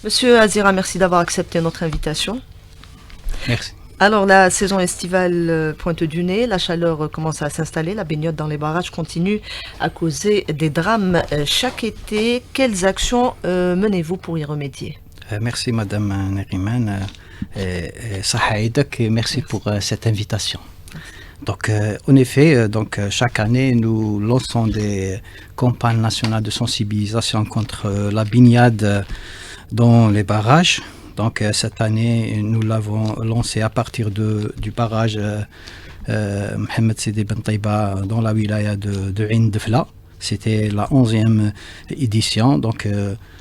Monsieur Azira, merci d'avoir accepté notre invitation. Merci. Alors, la saison estivale pointe du nez, la chaleur commence à s'installer, la baignade dans les barrages continue à causer des drames chaque été. Quelles actions menez-vous pour y remédier? Merci Madame Neriman. Saha Aïdak, et merci pour cette invitation. Donc, en effet, chaque année, nous lançons des campagnes nationales de sensibilisation contre la baignade dans les barrages. Donc, cette année, nous l'avons lancé à partir du barrage Mohamed Sidi Ben Taïba dans la wilaya de Ain Defla. C'était la 11e édition, donc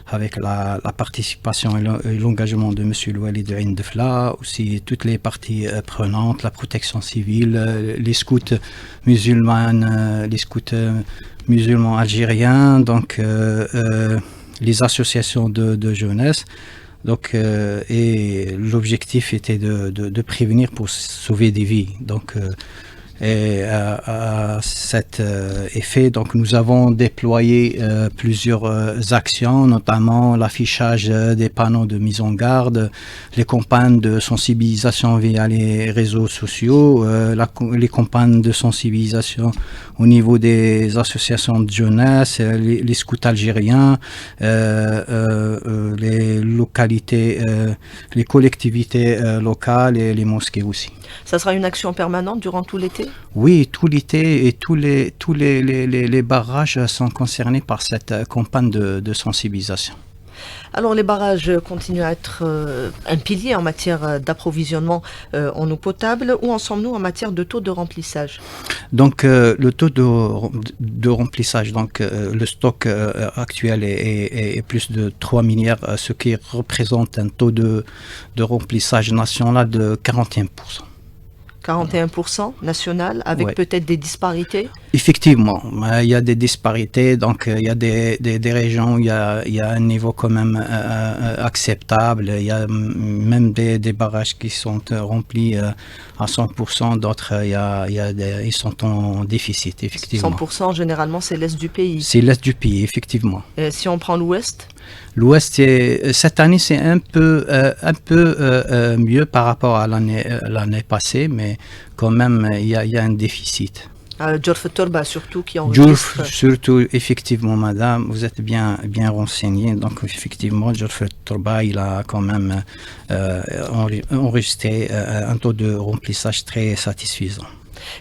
avec la participation et l'engagement de M. Louali de Ain Defla, aussi toutes les parties prenantes, la protection civile, les scouts musulmans, les scouts musulmans algériens, donc les associations de jeunesse. Donc, et l'objectif était de prévenir pour sauver des vies. Donc, et à cet effet, donc nous avons déployé plusieurs actions, notamment l'affichage des panneaux de mise en garde, les campagnes de sensibilisation via les réseaux sociaux, les campagnes de sensibilisation au niveau des associations de jeunesse, les scouts algériens, les localités, les collectivités locales et les mosquées aussi. Ça sera une action permanente durant tout l'été? Oui, tout l'été et tous les barrages sont concernés par cette campagne de sensibilisation. Alors les barrages continuent à être un pilier en matière d'approvisionnement en eau potable. Où en sommes-nous en matière de taux de remplissage? Donc le taux de remplissage, donc le stock actuel est plus de 3 milliards, ce qui représente un taux de remplissage national de 41%. 41% national, avec Ouais. peut-être des disparités? Effectivement, il y a des disparités, donc il y a des régions où il y a un niveau quand même acceptable, il y a même des barrages qui sont remplis à 100%, d'autres ils sont en déficit, effectivement. 100%, généralement, c'est l'Est du pays. C'est l'Est du pays, effectivement. Si on prend l'Ouest? L'Ouest, cette année, c'est un peu mieux par rapport à l'année passée, mais quand même, il y a un déficit. Djorf Torba, surtout, qui Djouf, enregistre... surtout, effectivement, madame, vous êtes bien renseignée. Donc, effectivement, Djorf Torba, il a quand même enregistré un taux de remplissage très satisfaisant.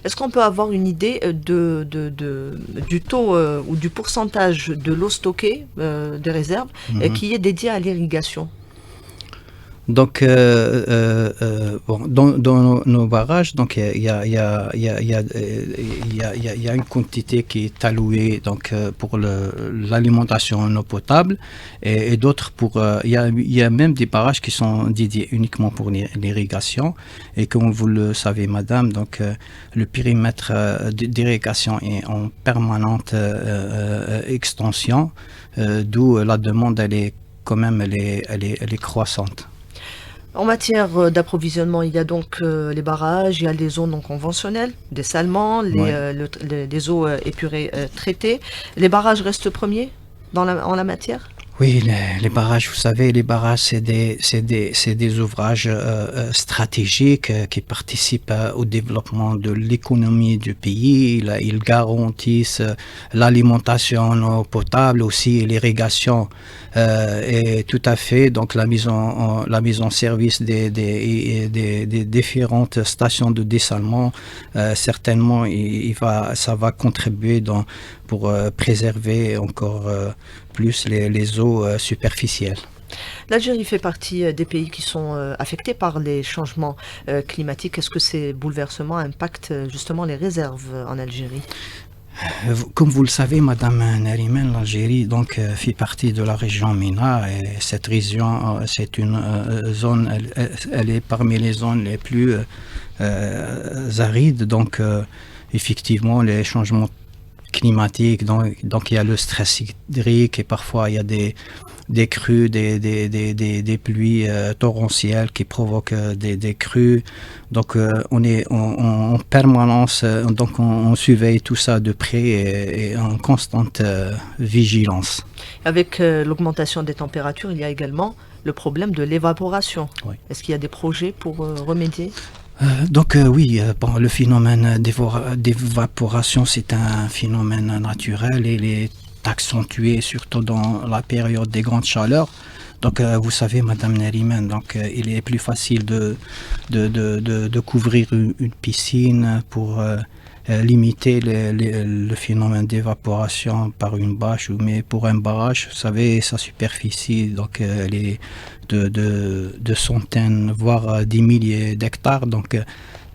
Est-ce qu'on peut avoir une idée du taux ou du pourcentage de l'eau stockée des réserves qui est dédié à l'irrigation? Donc, bon, dans nos barrages, donc il y a une quantité qui est allouée donc pour l'alimentation en eau potable et d'autres pour il y a même des barrages qui sont dédiés uniquement pour l'irrigation. Et comme vous le savez, madame, donc le périmètre d'irrigation est en permanente extension, d'où la demande elle est quand même elle est croissante. En matière d'approvisionnement, il y a donc les barrages, il y a les eaux non conventionnelles, dessalement, les eaux épurées traitées. Les barrages restent premiers en la matière? Oui, les barrages, vous savez, les barrages, c'est des ouvrages stratégiques qui participent au développement de l'économie du pays. Ils garantissent l'alimentation en eau potable, aussi l'irrigation et tout à fait. Donc la mise en service des différentes stations de dessalement, certainement, ça va contribuer pour préserver encore plus les eaux superficielles. L'Algérie fait partie des pays qui sont affectés par les changements climatiques. Est-ce que ces bouleversements impactent justement les réserves en Algérie? Comme vous le savez, Madame Neriman, l'Algérie donc fait partie de la région MENA et cette région, c'est une zone, elle est parmi les zones les plus arides. Donc effectivement, les changements climatique, donc il y a le stress hydrique et parfois il y a des crues, des pluies torrentielles qui provoquent des crues. Donc on est en permanence, donc on surveille tout ça de près et en constante vigilance. Avec l'augmentation des températures, il y a également le problème de l'évaporation. Oui. Est-ce qu'il y a des projets pour remédier? Oui, bon, le phénomène d'évaporation, c'est un phénomène naturel et il est accentué surtout dans la période des grandes chaleurs. Donc vous savez, Madame Neriman, donc il est plus facile de couvrir une piscine pour limiter le phénomène d'évaporation par une bâche, mais pour un barrage, vous savez, sa superficie, donc elle est de centaines, voire des milliers d'hectares. Donc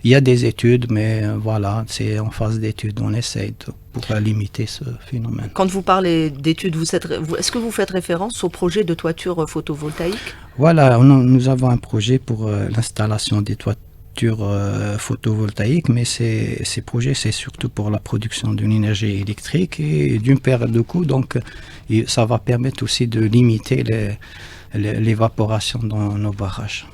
il y a des études, mais voilà, c'est en phase d'études, on essaye pour limiter ce phénomène. Quand vous parlez d'études, est-ce que vous faites référence au projet de toiture photovoltaïque? Voilà, nous avons un projet pour l'installation des toitures photovoltaïques, mais ces projets, c'est surtout pour la production d'une énergie électrique et d'une paire de coûts. Donc, ça va permettre aussi de limiter l'évaporation dans nos barrages.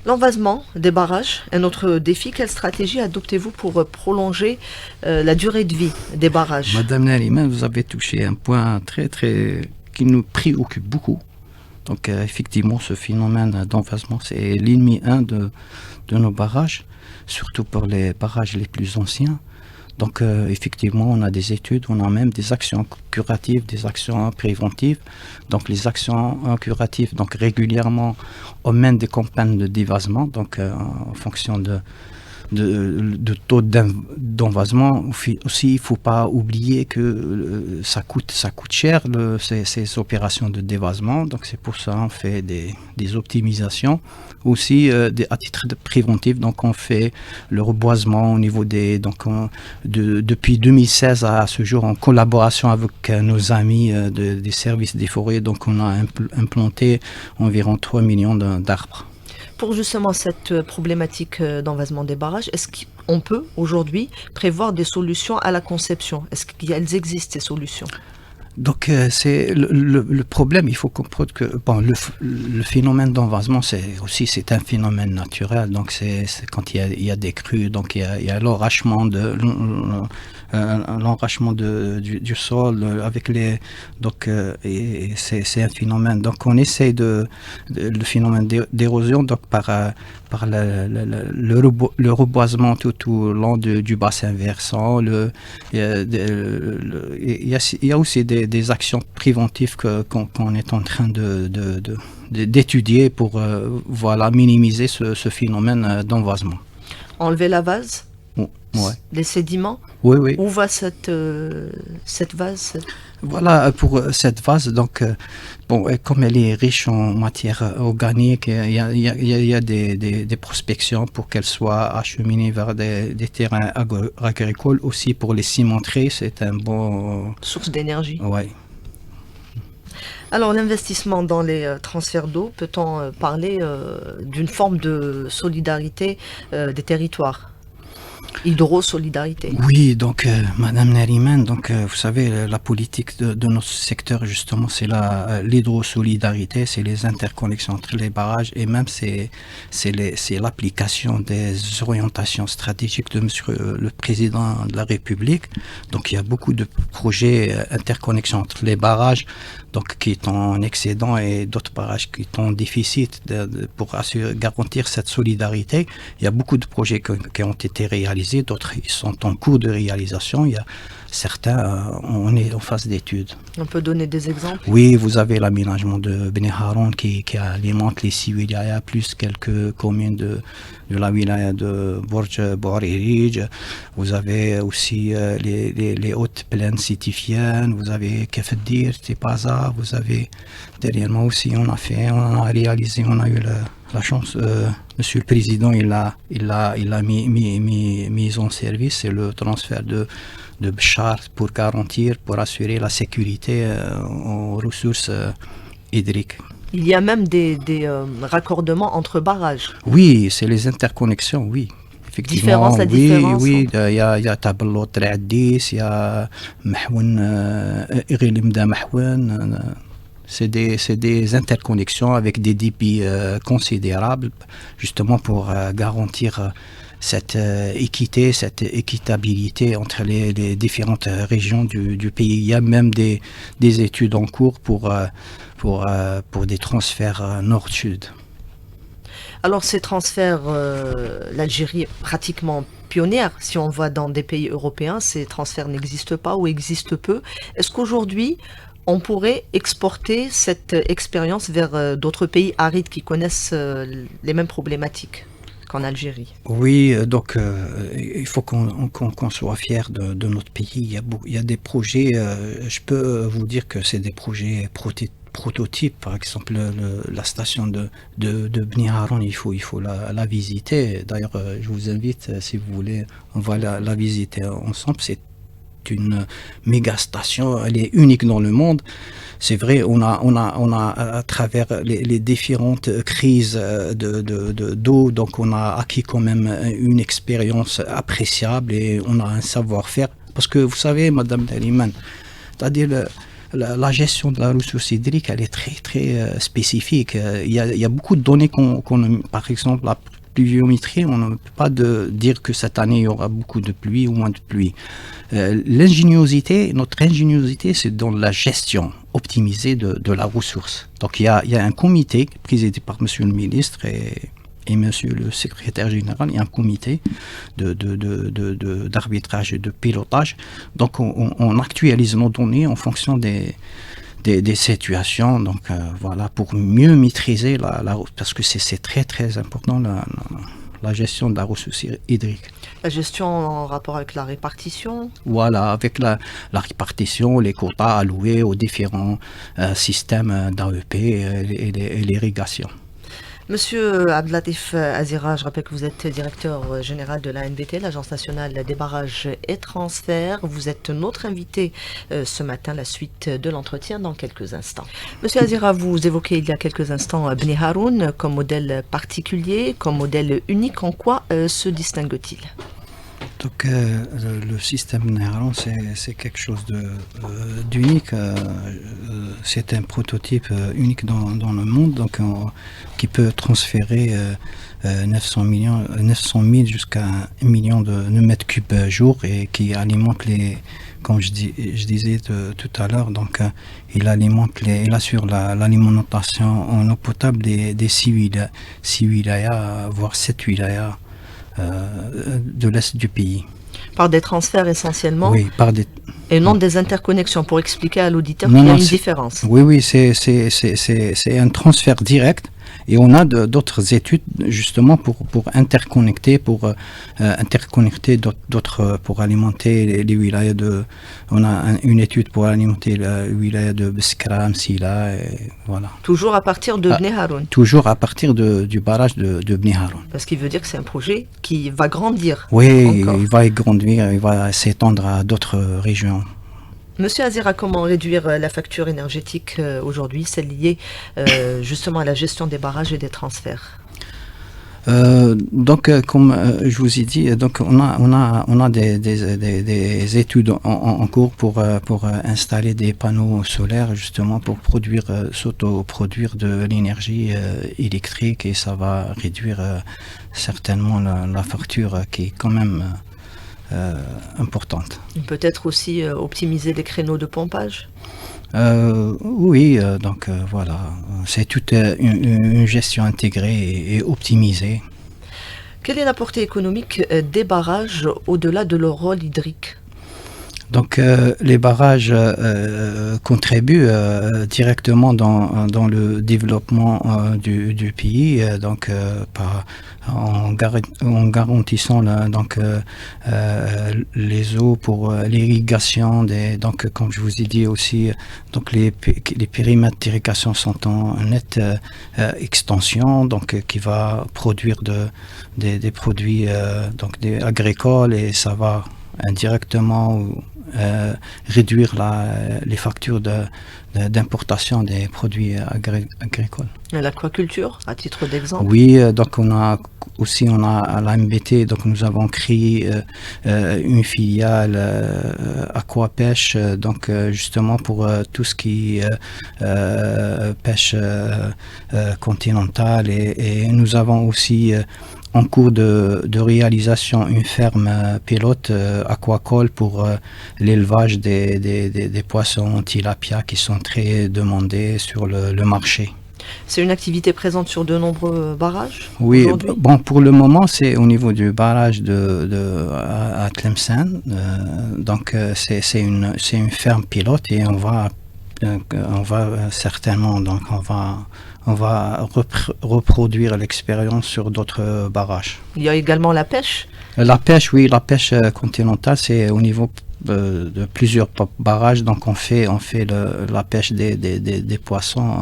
L'envasement des barrages, un autre défi. Quelle stratégie adoptez-vous pour prolonger la durée de vie des barrages? Madame Neriman, vous avez touché un point qui nous préoccupe beaucoup. Donc effectivement, ce phénomène d'envasement, c'est l'ennemi 1 de nos barrages, surtout pour les barrages les plus anciens. Donc effectivement, on a des études, on a même des actions curatives, des actions préventives. Donc les actions curatives, donc régulièrement, on mène des campagnes de dévasement, donc en fonction de taux d'envasement. Aussi, il ne faut pas oublier que ça coûte cher, ces opérations de dévasement. Donc c'est pour ça qu'on fait des optimisations. Aussi, à titre préventif, donc on fait le reboisement au niveau depuis 2016 à ce jour, en collaboration avec nos amis des services des forêts. Donc on a implanté environ 3 millions d'arbres. Pour justement cette problématique d'envasement des barrages, est-ce qu'on peut aujourd'hui prévoir des solutions à la conception? Est-ce qu'elles existent, ces solutions? Donc c'est le problème, il faut comprendre que bon, le phénomène d'envasement, c'est un phénomène naturel. Donc c'est quand il y a des crues, donc il y a l'enrachement du sol avec les et c'est un phénomène. Donc on essaye le phénomène d'érosion donc par le reboisement tout au long du bassin versant. Il y a aussi des actions préventives qu'on est en train d'étudier pour minimiser ce phénomène d'envasement. Enlever la vase? Ouais. Les sédiments? Oui. Où va cette vase? Voilà, pour cette vase, donc, comme elle est riche en matière organique, il y a des prospections pour qu'elle soit acheminée vers des terrains agricoles. Aussi pour les cimenteries, c'est un bon... Source d'énergie. Oui. Alors, l'investissement dans les transferts d'eau, peut-on parler d'une forme de solidarité des territoires? Hydro-solidarité. Oui, donc Madame Neriman, donc vous savez, la politique de notre secteur justement, c'est l'hydro-solidarité, c'est les interconnexions entre les barrages et même c'est l'application des orientations stratégiques de Monsieur le Président de la République. Donc il y a beaucoup de projets interconnexions entre les barrages, donc qui sont en excédent et d'autres barrages qui sont en déficit pour garantir cette solidarité. Il y a beaucoup de projets qui ont été réalisés, d'autres ils sont en cours de réalisation. Il y a certains, on est en phase d'études. On peut donner des exemples? Oui, vous avez l'aménagement de Beni Haroun qui alimente les 6 wilayas, plus quelques communes de la wilaya de Borj Bouaririj. Vous avez aussi les hautes plaines citifiennes. Vous avez Kefdir, Tipaza. Vous avez derrière moi aussi, on a réalisé, on a eu la chance. Monsieur le Président, il a mis en service, c'est le transfert de chars pour assurer la sécurité aux ressources hydriques. Il y a même des raccordements entre barrages. Oui, c'est les interconnexions, oui. effectivement, La oui, différence. oui, il y a Tabelot Addis, il y a Mahwen, Irilmda Mahwen. C'est des interconnexions avec des débits considérables, justement pour garantir cette équité, cette équitabilité entre les différentes régions du pays. Il y a même des études en cours pour des transferts nord-sud. Alors ces transferts, l'Algérie est pratiquement pionnière. Si on va dans des pays européens, ces transferts n'existent pas ou existent peu. Est-ce qu'aujourd'hui, on pourrait exporter cette expérience vers d'autres pays arides qui connaissent les mêmes problématiques qu'en Algérie? Oui, donc il faut qu'on soit fier de notre pays. Il y a des projets, je peux vous dire que c'est des projets prototypes. Par exemple, la station de Bni Haroun, il faut la visiter. D'ailleurs, je vous invite, si vous voulez, on va la visiter ensemble. C'est une méga station, elle est unique dans le monde. C'est vrai, on a à travers les différentes crises d'eau, donc on a acquis quand même une expérience appréciable et on a un savoir-faire. Parce que vous savez, Madame Nariman, c'est-à-dire la gestion de la ressource hydrique, elle est très très spécifique. Il y a beaucoup de données par exemple, la pluviométrie, on ne peut pas dire que cette année il y aura beaucoup de pluie ou moins de pluie. Notre ingéniosité, c'est dans la gestion optimisée de la ressource. Donc il y a un comité présidé par Monsieur le ministre et Monsieur le secrétaire général. Il y a un comité d'arbitrage et de pilotage. Donc on actualise nos données en fonction des situations, donc voilà, pour mieux maîtriser parce que c'est très très important la gestion de la ressource hydrique. La gestion en rapport avec la répartition. Voilà, avec la répartition, les quotas alloués aux différents systèmes d'AEP et l'irrigation. Monsieur Abdelatif Azira, je rappelle que vous êtes directeur général de l'ANBT, l'Agence nationale des barrages et transferts. Vous êtes notre invité ce matin, la suite de l'entretien dans quelques instants. Monsieur Azira, vous évoquez il y a quelques instants Bni Haroun comme modèle particulier, comme modèle unique. En quoi se distingue-t-il ? Donc le système Bni Haroun, c'est quelque chose d'unique. C'est un prototype unique dans le monde, donc qui peut transférer 900 000 jusqu'à 1 million de mètres cubes jour et qui alimente comme je disais tout à l'heure, donc il assure l'alimentation en eau potable des 6 wilayas, voire 7 wilayas de l'Est du pays. Par des transferts essentiellement. Oui, et non des interconnexions, pour expliquer à l'auditeur qu'il y a une différence. Oui, c'est un transfert direct. Et on a d'autres études justement pour interconnecter, d'autres pour alimenter les wilayas on a une étude pour alimenter la wilaya de Beskra, Msila, et voilà. Toujours à partir de Bni Haroun. Toujours à partir du barrage de Bni Haroun. Parce qu'il veut dire que c'est un projet qui va grandir. Oui, encore. Il va grandir, il va s'étendre à d'autres régions. Monsieur Azira, comment réduire la facture énergétique aujourd'hui, celle liée justement à la gestion des barrages et des transferts? Donc, comme je vous ai dit, donc on a des études en cours pour installer des panneaux solaires justement pour s'autoproduire de l'énergie électrique et ça va réduire certainement la facture qui est quand même importante. Peut-être aussi optimiser les créneaux de pompage. Oui, donc voilà, c'est toute une gestion intégrée et optimisée. Quelle est la portée économique des barrages au-delà de leur rôle hydrique ? Donc les barrages contribuent directement dans le développement du pays, donc en garantissant les eaux pour l'irrigation. Donc comme je vous ai dit aussi, donc les périmètres d'irrigation sont en nette extension, donc qui va produire des produits agricoles et ça va indirectement ou réduire les factures d'importation des produits agricoles. L'aquaculture, à titre d'exemple. Oui, donc on a à la MBT, donc nous avons créé une filiale aquapêche, donc justement pour tout ce qui pêche continentale, et nous avons aussi en cours de réalisation une ferme pilote aquacole pour l'élevage des poissons tilapia qui sont très demandés sur le marché. C'est une activité présente sur de nombreux barrages? Oui, bon, pour le moment, c'est au niveau du barrage à Tlemcen. Donc, c'est une ferme pilote, et on va certainement, donc on va reproduire l'expérience sur d'autres barrages. Il y a également la pêche? La pêche, oui, la pêche continentale, c'est au niveau de plusieurs barrages, donc on fait la pêche des poissons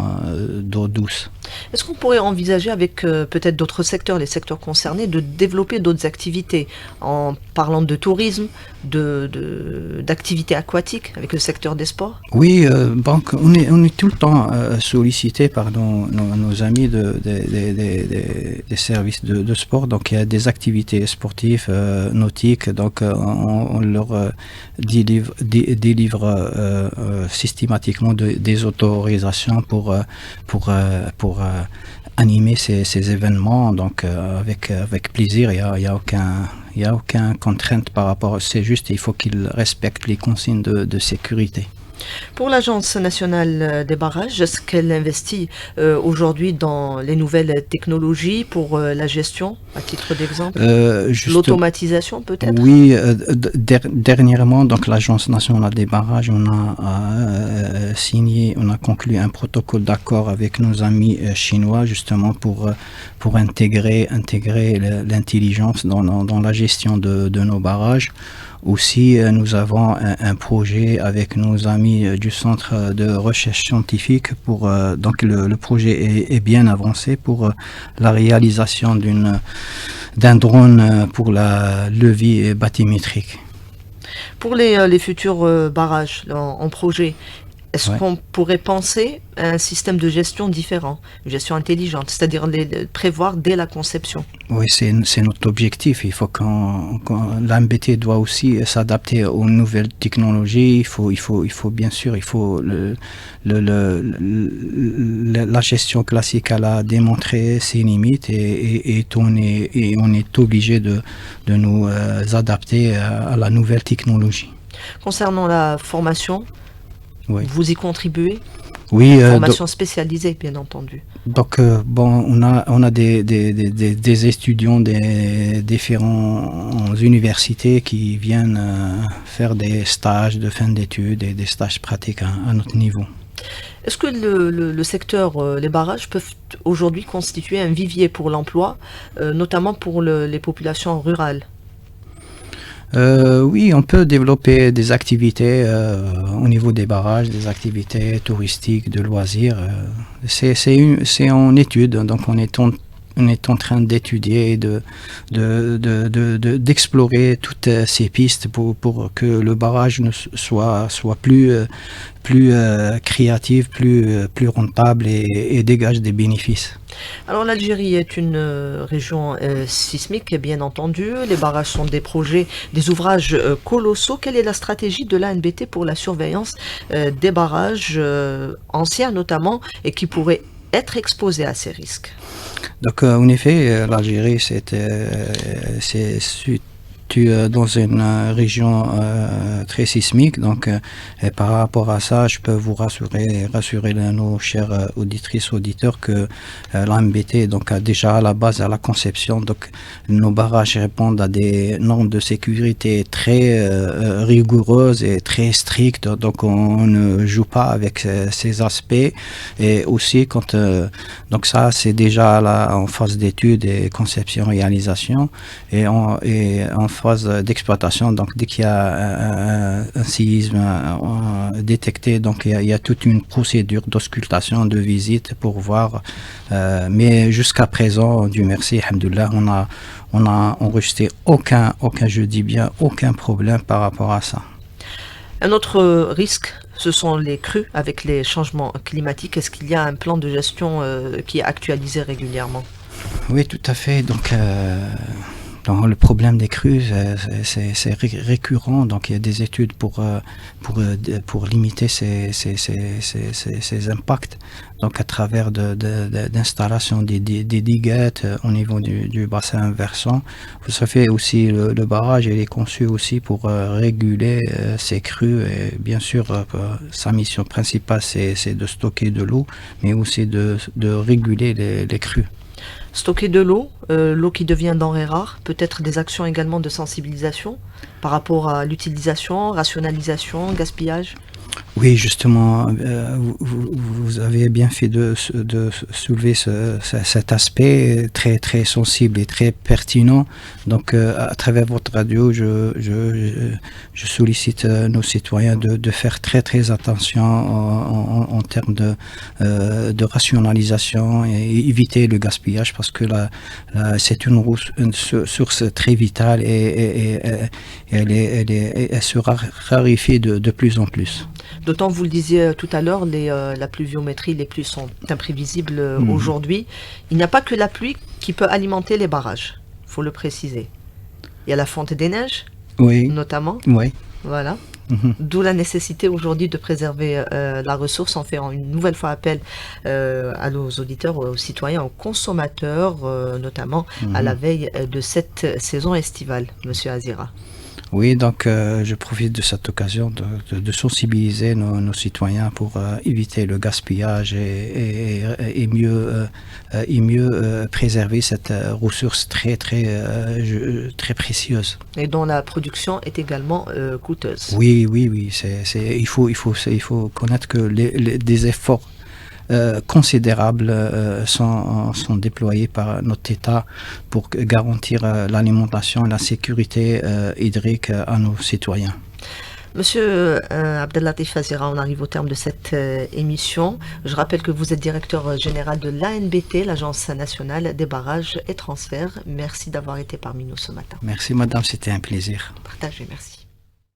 d'eau douce. Est-ce qu'on pourrait envisager avec peut-être d'autres secteurs, les secteurs concernés, de développer d'autres activités en parlant de tourisme, d'activités aquatiques avec le secteur des sports? Oui, donc on est tout le temps sollicité par nos amis des services de sport. Donc il y a des activités sportives, nautiques, donc on leur délivre systématiquement des autorisations pour animer ces événements, donc avec plaisir. Il y a aucun contrainte par rapport. C'est juste, il faut qu'ils respectent les consignes de sécurité. Pour l'Agence nationale des barrages, est-ce qu'elle investit aujourd'hui dans les nouvelles technologies pour la gestion, à titre d'exemple? L'automatisation peut-être? Oui, dernièrement, donc l'Agence nationale des barrages, on a conclu un protocole d'accord avec nos amis chinois, justement pour intégrer l'intelligence dans la gestion de nos barrages. Aussi, nous avons un projet avec nos amis du Centre de recherche scientifique donc le projet est bien avancé pour la réalisation d'un drone pour la levée bathymétrique. Pour les futurs barrages en projet, est-ce qu'on pourrait penser à un système de gestion différent, une gestion intelligente, c'est-à-dire prévoir dès la conception? Oui, c'est notre objectif. Il faut l'AMBT doit aussi s'adapter aux nouvelles technologies. Il faut bien sûr, la gestion classique, elle a démontré ses limites, et on est obligé de nous adapter à la nouvelle technologie. Concernant la formation, vous y contribuez? Oui, formation spécialisée, bien entendu. Donc, on a des étudiants des différentes universités qui viennent faire des stages de fin d'études et des stages pratiques à notre niveau. Est-ce que le secteur, les barrages peuvent aujourd'hui constituer un vivier pour l'emploi, notamment pour les populations rurales? Oui, on peut développer des activités au niveau des barrages, des activités touristiques, de loisirs. C'est en étude, donc on est en train d'étudier et d'explorer toutes ces pistes pour que le barrage soit plus créatif, plus rentable et dégage des bénéfices. Alors l'Algérie est une région sismique, bien entendu. Les barrages sont des projets, des ouvrages colossaux. Quelle est la stratégie de l'ANBT pour la surveillance des barrages anciens notamment, et qui pourraient être exposés à ces risques? Donc en effet, l'Algérie c'est dans une région très sismique, donc par rapport à ça, je peux vous rassurer nos chers auditrices, auditeurs, que l'AMBT donc a déjà à la base, à la conception, donc nos barrages répondent à des normes de sécurité très rigoureuses et très strictes, donc on ne joue pas avec ces aspects. Et aussi donc ça c'est déjà en phase d'étude et conception réalisation, et en phase d'exploitation. Donc dès qu'il y a un séisme détecté, donc il y a toute une procédure d'auscultation, de visite pour voir, mais jusqu'à présent, Dieu merci, alhamdoulilah, on a enregistré aucun, je dis bien aucun problème par rapport à ça. Un autre risque, ce sont les crues avec les changements climatiques. Est-ce qu'il y a un plan de gestion qui est actualisé régulièrement? Oui, tout à fait. Donc, le problème des crues, c'est récurrent. Donc, il y a des études pour limiter ces impacts. Donc, à travers d'installation des diguettes au niveau du bassin versant. Vous savez aussi, le barrage, il est conçu aussi pour réguler ces crues. Et bien sûr, sa mission principale, c'est de stocker de l'eau, mais aussi de réguler les crues. Stocker de l'eau, l'eau qui devient denrée rare, peut-être des actions également de sensibilisation par rapport à l'utilisation, rationalisation, gaspillage. Oui, justement, vous avez bien fait de soulever cet aspect très, très sensible et très pertinent. Donc, à travers votre radio, je sollicite nos citoyens de faire très, très attention en termes de rationalisation et éviter le gaspillage parce que c'est une source très vitale et elle se raréfie de plus en plus. D'autant, vous le disiez tout à l'heure, la pluviométrie, les pluies sont imprévisibles aujourd'hui. Il n'y a pas que la pluie qui peut alimenter les barrages, il faut le préciser. Il y a la fonte des neiges, oui, notamment. Oui. Voilà. D'où la nécessité aujourd'hui de préserver la ressource en faisant une nouvelle fois appel à nos auditeurs, aux citoyens, aux consommateurs, notamment à la veille de cette saison estivale, Monsieur Azira. Oui, donc je profite de cette occasion de sensibiliser nos citoyens pour éviter le gaspillage et mieux préserver cette ressource très très précieuse. Et dont la production est également coûteuse. Oui. Il faut connaître que des efforts considérables sont déployés par notre État pour garantir l'alimentation et la sécurité hydrique à nos citoyens. Monsieur Abdellatif Azira, on arrive au terme de cette émission. Je rappelle que vous êtes directeur général de l'ANBT, l'Agence nationale des barrages et transferts. Merci d'avoir été parmi nous ce matin. Merci madame, c'était un plaisir. Partagez, merci.